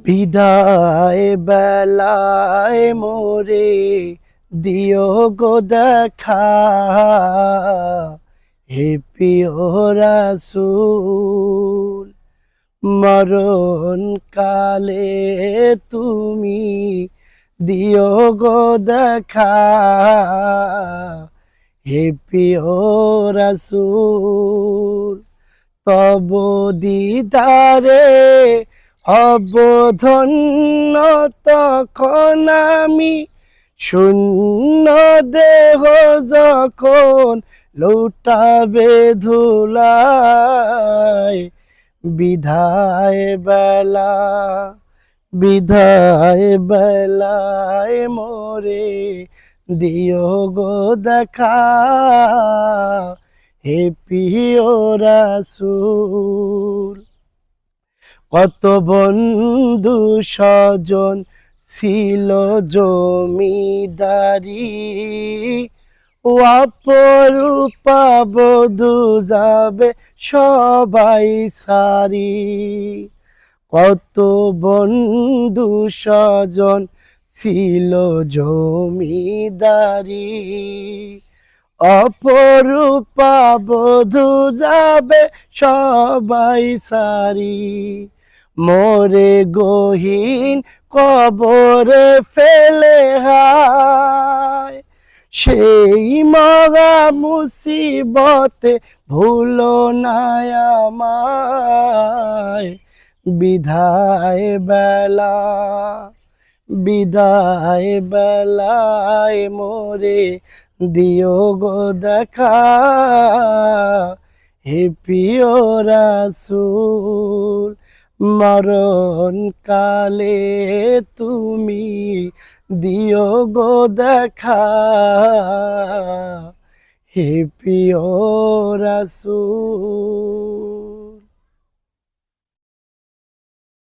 বিদায় বেলায় মোরে দিও গো দেখা, হে প্রিয় রাসূল। মরণ কালে তুমি দিও গো দেখা, হে প্রিয় রাসূল। তব দিদারে হব ধন্য, তখন আমি শূন্য দেহ যখন লুটাবে ধুলায়। বিধায় বেলা বিধায় বেলায় মোরে দিও গো দেখা, হে প্রিয় রাসূল। কত বন্ধু স্বজন ছিল জমিদারি, ও অপরূপা বধূ যাবে সবাই সারি। কত বন্ধু স্বজন ছিল জমিদারি, অপরূপা বধূ যাবে সবাই সারি। মোরে গহীন কবরে ফেলে হায়, সেই মরা মুসিবতে ভুলো না আমায়। বিধায় বেলা বিদায় বেলায় মোরে দিও গো দেখা, হে প্রিয় রাসূল। মরণ কালে তুমি দিও গো দেখা, হে প্রিয় রাসূল।